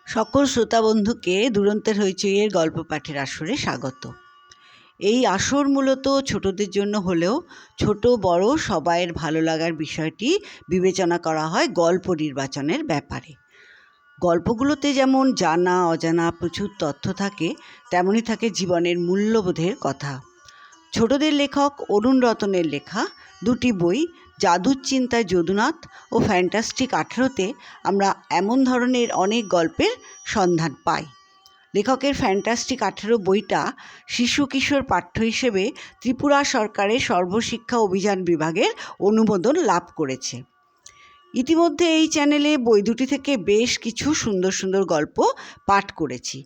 সকল শ্রোতা বন্ধুকে দুরন্তের হইচইয়ের গল্প পাঠের আসরে স্বাগত। এই আসর মূলত ছোটদের জন্য হলেও ছোট বড় সবাইয়ের ভালো লাগার বিষয়টি বিবেচনা করা হয় গল্প নির্বাচনের ব্যাপারে। গল্পগুলোতে যেমন জানা অজানা প্রচুর তথ্য থাকে, তেমনই থাকে জীবনের মূল্যবোধের কথা। ছোটদের লেখক অরুণ রতনের লেখা দুটি বই, জাদুর চিন্তায় যদুনাথ ও ফ্যান্টাস্টিক 18-তে আমরা এমন ধরনের অনেক গল্পের সন্ধান পাই। লেখকের ফ্যান্টাস্টিক 18 বইটা শিশু কিশোর পাঠ্য হিসেবে ত্রিপুরা সরকারের সর্বশিক্ষা অভিযান বিভাগের অনুমোদন লাভ করেছে। ইতিমধ্যে এই চ্যানেলে বই দুটি থেকে বেশ কিছু সুন্দর সুন্দর গল্প পাঠ করেছি।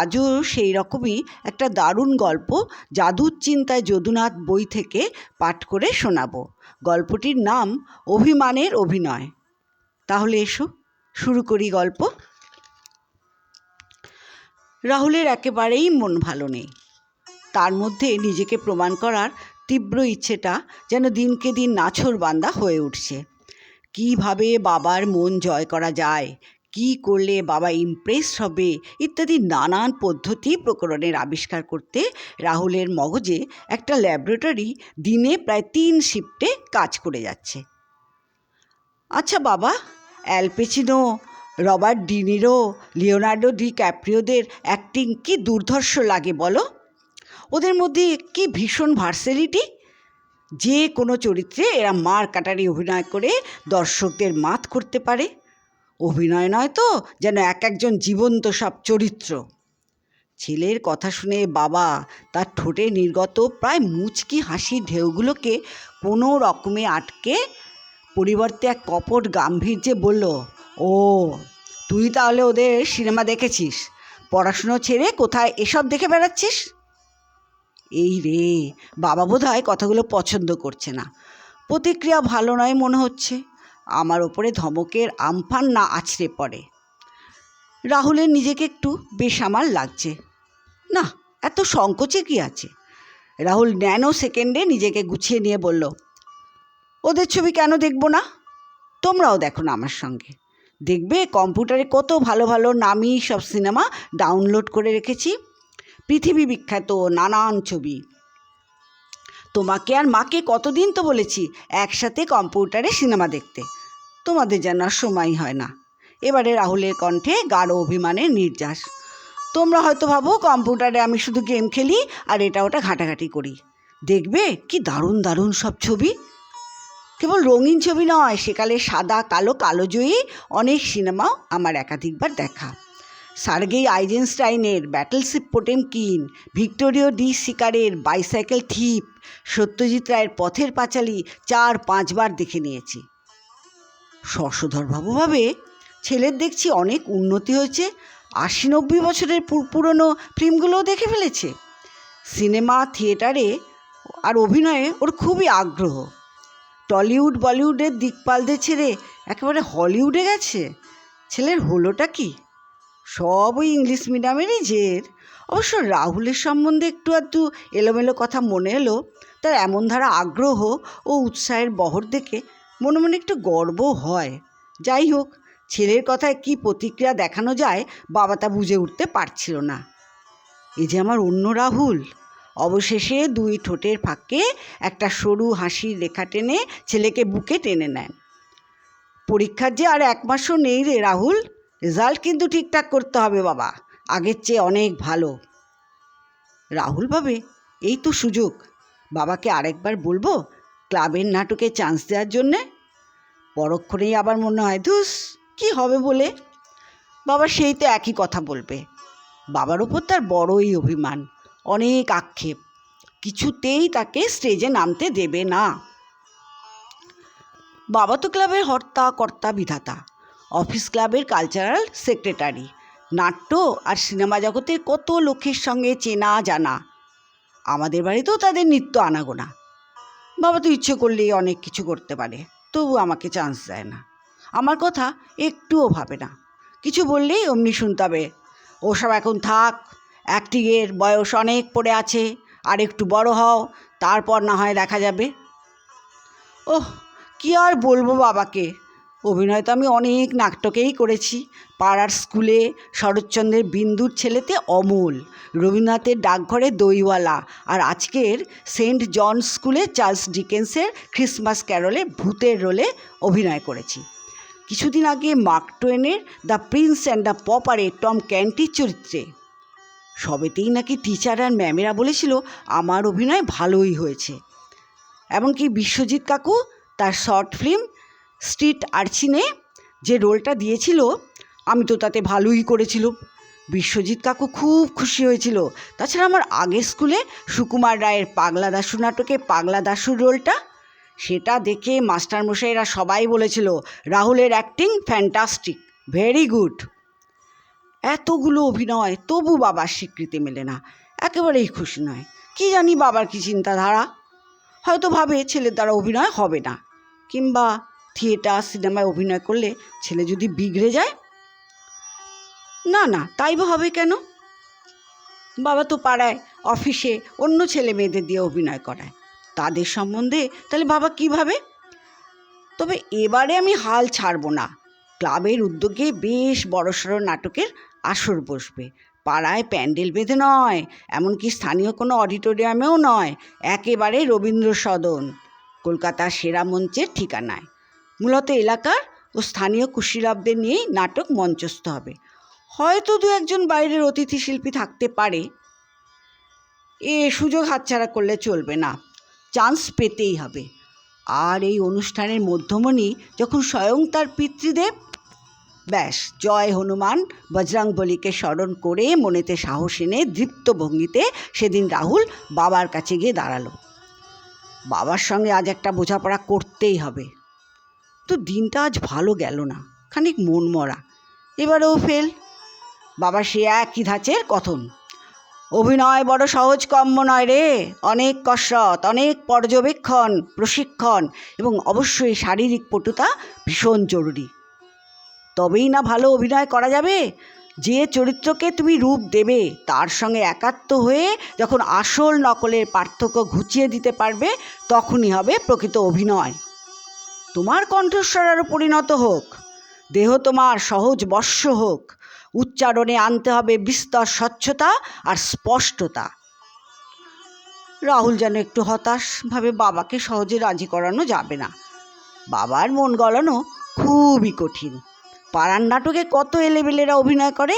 আজও সেই রকমই একটা দারুণ গল্প জাদুর চিন্তায় যদুনাথ বই থেকে পাঠ করে শোনাবো। গল্পটির নাম অভিমানের অভিনয়। তাহলে এসো শুরু করি গল্প। রাহুলের একেবারেই মন ভালো নেই। তার মধ্যে নিজেকে প্রমাণ করার তীব্র ইচ্ছেটা যেন দিনকে দিন নাছোড়বান্দা হয়ে উঠছে। কীভাবে বাবার মন জয় করা যায়, কি করলে বাবা ইমপ্রেস হবে ইত্যাদি নানান পদ্ধতি প্রকরণের আবিষ্কার করতে রাহুলের মগজে একটা ল্যাবরেটরি দিনে প্রায় 3 শিফটে কাজ করে যাচ্ছে। আচ্ছা বাবা, Al Pacino, Robert De Niro, Leonardo Di ক্যাপ্রিওদের অ্যাক্টিং কি দুর্ধর্ষ লাগে বলো। ওদের মধ্যে কি ভীষণ ভার্সেলিটি। যে কোনো চরিত্রে এরা মার কাটারি অভিনয় করে দর্শকদের মাত করতে পারে। অভিনয় নয় তো, যেন এক একজন জীবন্ত সব চরিত্র। ছেলের কথা শুনে বাবা তার ঠোঁটে নির্গত প্রায় মুচকি হাসির ঢেউগুলোকে কোনো রকমে আটকে পরিবর্তে এক কপট গাম্ভীর্যে বলল, ও তুই তাহলে ওদের সিনেমা দেখেছিস? পড়াশুনো ছেড়ে কোথায় এসব দেখে বেড়াচ্ছিস? এই রে, বাবা বোধহয় কথাগুলো পছন্দ করছে না। প্রতিক্রিয়া ভালো নয় মনে হচ্ছে। আমার ওপরে ধমকের আমফান না আছড়ে পড়ে। রাহুলের নিজেকে একটু বেসামাল লাগছে। না, এত সংকোচে কি আছে? রাহুল ন্যানো সেকেন্ডে নিজেকে গুছিয়ে নিয়ে বলল, ওদের ছবি কেন দেখবো না? তোমরাও দেখো না আমার সঙ্গে। দেখবে কম্পিউটারে কত ভালো ভালো নামি সব সিনেমা ডাউনলোড করে রেখেছি, পৃথিবী বিখ্যাত নানান ছবি। তোমাকে আর মাকে কতদিন তো বলেছি একসাথে কম্পিউটারে সিনেমা দেখতে, তোমাদের যেন আর সময় হয় না। এবারে রাহুলের কণ্ঠে গাঢ় অভিমানের নির্যাস। তোমরা হয়তো ভাবো কম্পিউটারে আমি শুধু গেম খেলি আর এটা ওটা ঘাঁটাঘাঁটি করি। দেখবে কি দারুণ দারুণ সব ছবি। কেবল রঙিন ছবি নয়, সেকালে সাদা কালো কালোজয়ী অনেক সিনেমাও আমার একাধিকবার দেখা। সার্গেই আইজেনস্টাইনের ব্যাটলশিপ পোটেমকিন, ভিক্টোরিও ডি সিকারের বাইসাইকেল থিপ, সত্যজিৎ রায়ের পথের পাঁচালী 4-5 বার দেখে নিয়েছি। শশধরবাবু ভাবে, ছেলের দেখছি অনেক উন্নতি হয়েছে, 80-90 বছরের পুরনো ফিল্মগুলোও দেখে ফেলেছে। সিনেমা থিয়েটারে আর অভিনয়ে ওর খুবই আগ্রহ। টলিউড বলিউডের দিকপালদের ছেড়ে একেবারে হলিউডে গেছে। ছেলের হলোটা কি? সব ওই ইংলিশ মিডিয়ামেরই জের। অবশ্য রাহুলের সম্বন্ধে একটু আধটু এলোমেলো কথা মনে এলো। তার এমন ধারা আগ্রহ ও উৎসাহের বহর দেখে মনে মনে একটু গর্ব হয়। যাই হোক, ছেলের কথায় কি প্রতিক্রিয়া দেখানো যায় বাবা তা বুঝে উঠতে পারছিল না। এ যে আমার অন্য রাহুল। অবশেষে 2 ঠোঁটের ফাঁকে একটা সরু হাসির রেখা টেনে ছেলেকে বুকে টেনে নেন। পরীক্ষার যে আর 1 মাসও নেই রে রাহুল, রেজাল্ট কিন্তু ঠিকঠাক করতে হবে বাবা, আগের চেয়ে অনেক ভালো। রাহুল ভাবে, এই তো সুযোগ, বাবাকে আরেকবার বলবো ক্লাবের নাটকে চান্স দেওয়ার জন্যে। পরক্ষণেই আবার মনে হয়, ধুস কি হবে বলে। বাবা সেই তো একই কথা বলবে। বাবার ওপর তার বড়ই অভিমান, অনেক আক্ষেপ। কিছুতেই তাকে স্টেজে নামতে দেবে না। বাবা তো ক্লাবের হর্তা কর্তা বিধাতা, অফিস ক্লাবের কালচারাল সেক্রেটারি, নাট্য আর সিনেমা জগতের কত লোকের সঙ্গে চেনা জানা। আমাদের বাড়িতেও তাদের নিত্য আনাগোনা। বাবা তো ইচ্ছে করলেই অনেক কিছু করতে পারে, তবু আমাকে চান্স দেয় না। আমার কথা একটুও ভাবে না। কিছু বললেই অমনি শুনতে হবে, ওসব এখন থাক, অ্যাক্টিংয়ের বয়স অনেক পড়ে আছে, আর একটু বড় হও, তারপর না হয় দেখা যাবে। ওহ, কি আর বলবো বাবাকে, অভিনয় তো আমি অনেক নাটকেই করেছি। পাড়ার স্কুলে শরৎচন্দ্রের বিন্দুর ছেলেতে অমল, রবীন্দ্রনাথের ডাকঘরে দইওয়ালা, আর আজকের সেন্ট জন স্কুলে চার্লস ডিকেন্সের ক্রিসমাস ক্যারলে ভূতের রোলে অভিনয় করেছি। কিছুদিন আগে মার্ক টোয়েনের দ্য প্রিন্স অ্যান্ড দ্য পপারে টম ক্যান্টির চরিত্রে। সবেতেই নাকি টিচার আর ম্যামেরা বলেছিল আমার অভিনয় ভালোই হয়েছে। এমনকি বিশ্বজিৎ কাকু তার শর্ট ফিল্ম স্ট্রিট আর্চিনে যে রোলটা দিয়েছিল, আমি তো তাতে ভালোই করেছিল। বিশ্বজিৎ কাকু খুব খুশি হয়েছিল। তাছাড়া আমার আগের স্কুলে সুকুমার রায়ের পাগলা দাশু নাটকে পাগলা দাশুর রোলটা, সেটা দেখে মাস্টারমশাইরা সবাই বলেছিল রাহুলের অ্যাক্টিং ফ্যান্টাস্টিক, ভেরি গুড। এতগুলো অভিনয়, তবু বাবার স্বীকৃতি মেলে না, একেবারেই খুশি নয়। কি জানি বাবার কি চিন্তাধারা, হয়তো ভাবে ছেলের দ্বারা অভিনয় হবে না, কিংবা থিয়েটার সিনেমায় অভিনয় করলে ছেলে যদি বিগড়ে যায়। না না, তাই বা হবে কেন? বাবা তো পাড়ায় অফিসে অন্য ছেলে মেয়েদের দিয়ে অভিনয় করায়, তাদের সম্বন্ধে তাহলে বাবা কী ভাবে? তবে এবারে আমি হাল ছাড়ব না। ক্লাবের উদ্যোগে বেশ বড়সড় নাটকের আসর বসবে। পাড়ায় প্যান্ডেল বেঁধে নয়, এমনকি স্থানীয় কোনো অডিটোরিয়ামেও নয়, একেবারে রবীন্দ্র সদন, কলকাতার সেরা মঞ্চের ঠিকানায়। মূলত এলাকার ও স্থানীয় কুশীলবদের নিয়েই নাটক মঞ্চস্থ হবে। হয়তো দু একজন বাইরের অতিথি শিল্পী থাকতে পারে। এ সুযোগ হাতছাড়া করলে চলবে না, চান্স পেতেই হবে। আর এই অনুষ্ঠানের মধ্যমণি যখন স্বয়ং তার পিতৃদেব, ব্যাস জয় হনুমান বজরংবলীকে স্মরণ করে মনেতে সাহস এনে দৃপ্ত ভঙ্গিতে সেদিন রাহুল বাবার কাছে গিয়ে দাঁড়ালো। বাবার সঙ্গে আজ একটা বোঝাপড়া করতেই হবে। তো দিনটা আজ ভালো গেল না, খানিক মন মরা। এবারেও ফেল। বাবা সে একই ধাঁচের কথন, অভিনয় বড় সহজ কর্ম নয় রে, অনেক কসরত, অনেক পর্যবেক্ষণ, প্রশিক্ষণ এবং অবশ্যই শারীরিক পটুতা ভীষণ জরুরি। তবেই না ভালো অভিনয় করা যাবে। যে চরিত্রকে তুমি রূপ দেবে তার সঙ্গে একাত্ম হয়ে যখন আসল নকলের পার্থক্য ঘুচিয়ে দিতে পারবে, তখনই হবে প্রকৃত অভিনয়। তোমার কণ্ঠস্বর আরও পরিণত হোক, দেহ তোমার সহজ বশ্য হোক, উচ্চারণে আনতে হবে বিস্তর স্বচ্ছতা আর স্পষ্টতা। রাহুল যেন একটু হতাশ, ভাবে বাবাকে সহজে রাজি করানো যাবে না। বাবার মন গলানো খুবই কঠিন। পাড়ার নাটকে কত এলেবেলেরা অভিনয় করে,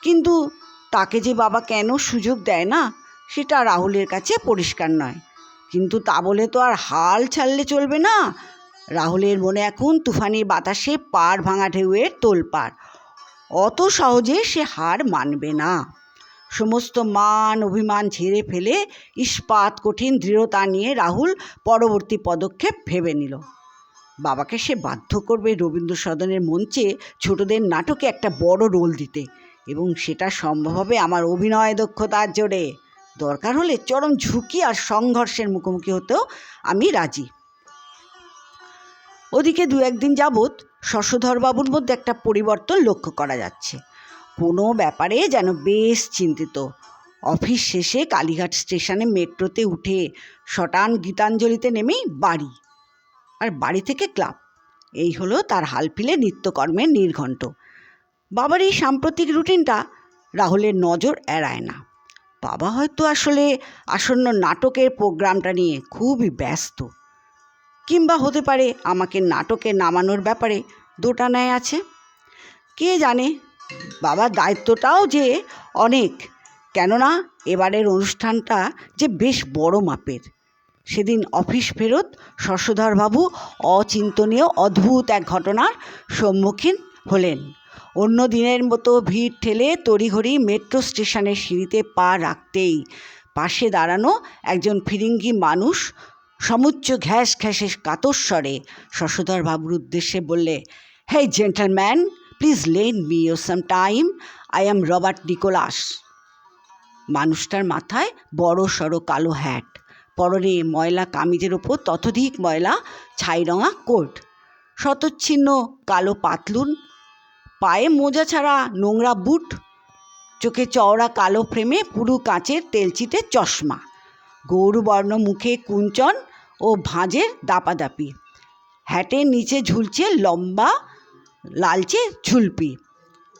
কিন্তু তাকে যে বাবা কেন সুযোগ দেয় না সেটা রাহুলের কাছে পরিষ্কার নয়। কিন্তু তা বলে তো আর হাল ছাড়লে চলবে না। রাহুলের মনে এখন তুফানি বাতাসে পাড় ভাঙা ঢেউয়ের তোলপাড়। অত সহজে সে হার মানবে না। সমস্ত মান অভিমান ঝেড়ে ফেলে ইস্পাত কঠিন দৃঢ়তা নিয়ে রাহুল পরবর্তী পদক্ষেপ ভেবে নিল। বাবাকে সে বাধ্য করবে রবীন্দ্র সদনের মঞ্চে ছোটদের নাটকে একটা বড় রোল দিতে, এবং সেটা সম্ভব হবে আমার অভিনয় দক্ষতার জোরে। দরকার হলে চরম ঝুঁকি আর সংঘর্ষের মুখোমুখি হতেও আমি রাজি। ওদিকে দু একদিন যাবৎ শশধরবাবুর মধ্যে একটা পরিবর্তন লক্ষ্য করা যাচ্ছে। কোনো ব্যাপারে যেন বেশ চিন্তিত। অফিস শেষে কালীঘাট স্টেশনে মেট্রোতে উঠে শটান গীতাঞ্জলিতে নেমেই বাড়ি, আর বাড়ি থেকে ক্লাব। এই হলো তার হালফিলে নিত্যকর্মের নির্ঘণ্ট। বাবার এই সাম্প্রতিক রুটিনটা রাহুলের নজর এড়ায় না। বাবা হয়তো আসলে আসন্ন নাটকের প্রোগ্রামটা নিয়ে খুবই ব্যস্ত, কিংবা হতে পারে আমাকে নাটকে নামানোর ব্যাপারে দোটানায় আছে। কে জানে, বাবার দায়িত্বটাও যে অনেক, কেননা এবারের অনুষ্ঠানটা যে বেশ বড় মাপের। সেদিন অফিস ফেরত শশধরবাবু অচিন্তনীয় অদ্ভুত এক ঘটনার সম্মুখীন হলেন। অন্য দিনের মতো ভিড় ঠেলে তড়িঘড়ি মেট্রো স্টেশনের সিঁড়িতে পা রাখতেই পাশে দাঁড়ানো একজন ফিরিঙ্গি মানুষ সমুচ্চ ঘ্যাস ঘ্যাসে কাতস্বরে শশধরবাবুর উদ্দেশ্যে বললে, "Hey gentleman, please lend me some time. I am Robert Nicholas." মানুষটার মাথায় বড় সড়ো কালো হ্যাট, পরনে ময়লা কামিজের ওপর ততোধিক ময়লা ছাইরঙা কোট, শতচ্ছিন্ন কালো পাতলুন, পায়ে মোজা ছাড়া নোংরা বুট, চোখে চওড়া কালো ফ্রেমে পুরু কাঁচের তেলচিটে চশমা, গৌরবর্ণ মুখে কুঞ্চন ও ভাঁজের দাপাদাপি, হ্যাটের নিচে ঝুলছে লম্বা লালচে ঝুলপি,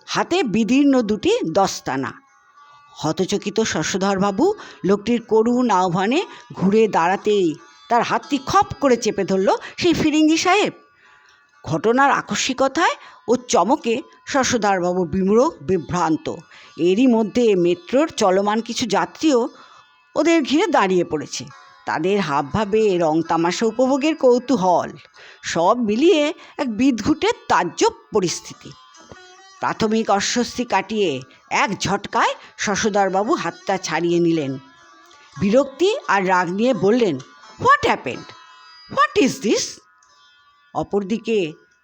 হাতে বিদীর্ণ দুটি দস্তানা। হতচকিত শশধরবাবু লোকটির করুণ আহ্বানে ঘুরে দাঁড়াতেই তার হাতটি খপ করে চেপে ধরল সেই ফিরিঙ্গি সাহেব। ঘটনার আকস্মিকতায় ও চমকে শশধরবাবু বিভ্রান্ত। এরই মধ্যে মেট্রোর চলমান কিছু যাত্রীও ওদের ঘিরে দাঁড়িয়ে পড়েছে। তাদের হাবভাবে রং তামাশা উপভোগের কৌতূহল সব মিলিয়ে এক বিদঘুটে তাজ্জব পরিস্থিতি। প্রাথমিক অস্বস্তি কাটিয়ে এক ঝটকায় শশধরবাবু হাতটা ছাড়িয়ে নিলেন। বিরক্তি আর রাগ নিয়ে বললেন, what happened, what is this? অপরদিকে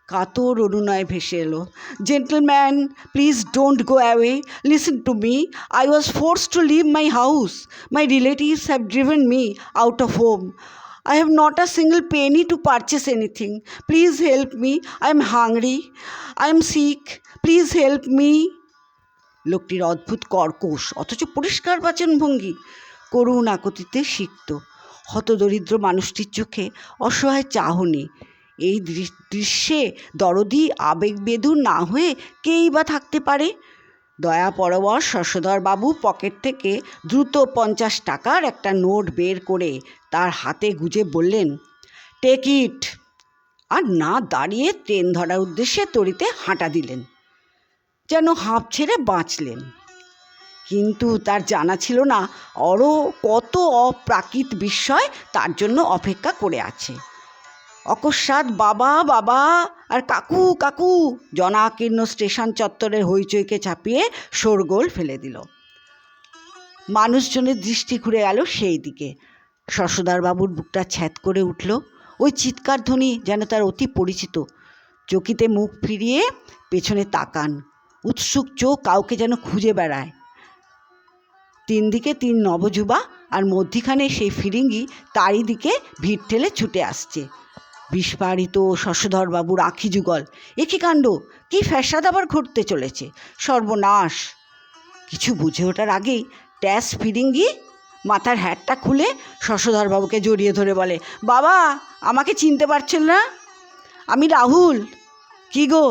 কাতর অনুনয় ভেসে এলো, gentleman, please don't go away, listen to me, I was forced to leave my house, my relatives have driven me out of home, I have not a single penny to purchase anything. Please help me. I am hungry. I am sick. Please help me. লোকটির অদ্ভুত কর্কশ অথচ পরিষ্কার বাচনভঙ্গি করুণ আকুতিতে সিক্ত। হতদরিদ্র মানুষটির চোখে অসহায় চাহনি। এই দৃশ্যে দরদি আবেগবেদু না হয়ে কেই বা থাকতে পারে? দয়া পরবশ শশধরবাবু পকেট থেকে দ্রুত 50 টাকার একটা নোট বের করে তার হাতে গুজে বললেন, টেক ইট। আর না দাঁড়িয়ে ট্রেন ধরার উদ্দেশ্যে তড়িতে হাঁটা দিলেন, যেন হাঁপ ছেড়ে বাঁচলেন। কিন্তু তার জানা ছিল না আরও কত অপ্রাকৃত বিস্ময় তার জন্য অপেক্ষা করে আছে। অকস্মাৎ বাবা বাবা আর কাকু কাকু জনাকীর্ণ স্টেশন চত্বরের হইচইকে ছাপিয়ে শোরগোল ফেলে দিল। মানুষজনের দৃষ্টি ঘুরে গেল সেই দিকে। শশধরবাবুর বুকটা ছ্যাদ করে উঠল। ওই চিৎকার ধ্বনি যেন তার অতি পরিচিত। চকিতে মুখ ফিরিয়ে পেছনে তাকান, উৎসুক চোখ কাউকে যেন খুঁজে বেড়ায়। 3 দিকে 3 নবযুবা, আর মধ্যিখানে সেই ফিরিঙ্গি তারই দিকে ভিড় ঠেলে ছুটে আসছে। বিস্ফারিত শশধরবাবুর আঁখি যুগল, এ কী কাণ্ড, কী ফ্যাসাদ আবার ঘটতে চলেছে, সর্বনাশ! কিছু বুঝে ওঠার আগেই ট্যাস ফিরিঙ্গি মাথার হ্যাটটা খুলে শশধরবাবুকে জড়িয়ে ধরে বলে, বাবা, আমাকে চিনতে পারছেন না? আমি রাহুল। কি গো,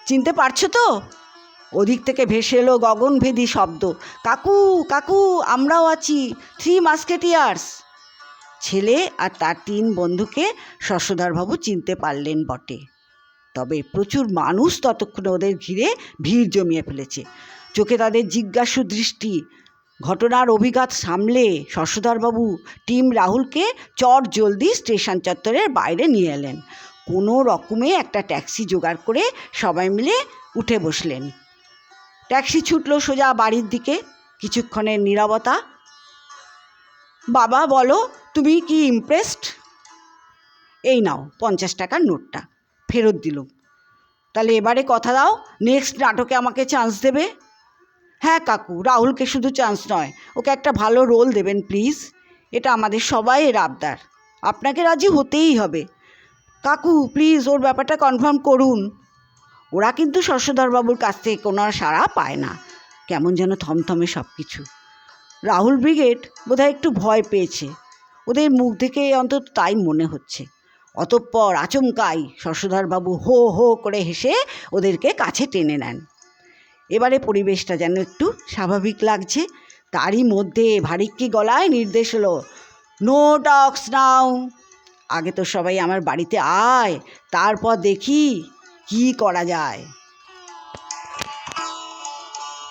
চিনতে পারছো তো? ওদিক থেকে ভেসে এলো গগনভেদী শব্দ, কাকু কাকু, আমরাও আছি, 3 মাস্কেটিয়ার্স। ছেলে আর তার 3 বন্ধুকে শশধরবাবু চিনতে পারলেন বটে, তবে প্রচুর মানুষ ততক্ষণে ওদের ঘিরে ভিড় জমিয়ে ফেলেছে। চোখে তাদের জিজ্ঞাসু দৃষ্টি। ঘটনার অভিঘাত সামলে শশধরবাবু টিম রাহুলকে চট জলদি স্টেশন চত্বরের বাইরে নিয়ে এলেন। কোনো রকমে একটা ট্যাক্সি জোগাড় করে সবাই মিলে উঠে বসলেন। ট্যাক্সি ছুটল সোজা বাড়ির দিকে। কিছুক্ষণের নীরবতা। বাবা, বলো, তুমি কি ইমপ্রেসড? এই নাও 50 টাকার নোটটা। ফেরত দিল। তাহলে এবারে কথা দাও, নেক্সট নাটকে আমাকে চান্স দেবে? হ্যাঁ কাকু, রাহুলকে শুধু চান্স নয়, ওকে একটা ভালো রোল দেবেন প্লিজ। এটা আমাদের সবাইয়ের আবদার। আপনাকে রাজি হতেই হবে। কাকু প্লিজ ওর ব্যাপারটা কনফার্ম করুন। ওরা কিন্তু শশধরবাবুর কাছ থেকে কোনো সাড়া পায় না। কেমন যেন থমথমে সব কিছু। রাহুল ব্রিগেড বোধহয় একটু ভয় পেয়েছে, ওদের মুখ থেকে অন্তত তাই মনে হচ্ছে। অতঃপর আচমকাই শশধরবাবু হো হো করে হেসে ওদেরকে কাছে টেনে নেন। এবারে পরিবেশটা যেন একটু স্বাভাবিক লাগছে। তারই মধ্যে ভারিক্কি গলায় নির্দেশ হলো, নো টক্স নাও। আগে তো সবাই আমার বাড়িতে আয়, তারপর দেখি কি করা যায়।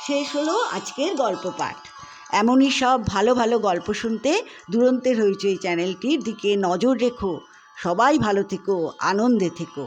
শেষ হলো আজকের গল্প পাঠ। এমনই সব ভালো ভালো গল্প শুনতে দুরন্তের হইচই চ্যানেলটির দিকে নজর রেখো। সবাই ভালো থেকো, আনন্দে থেকো।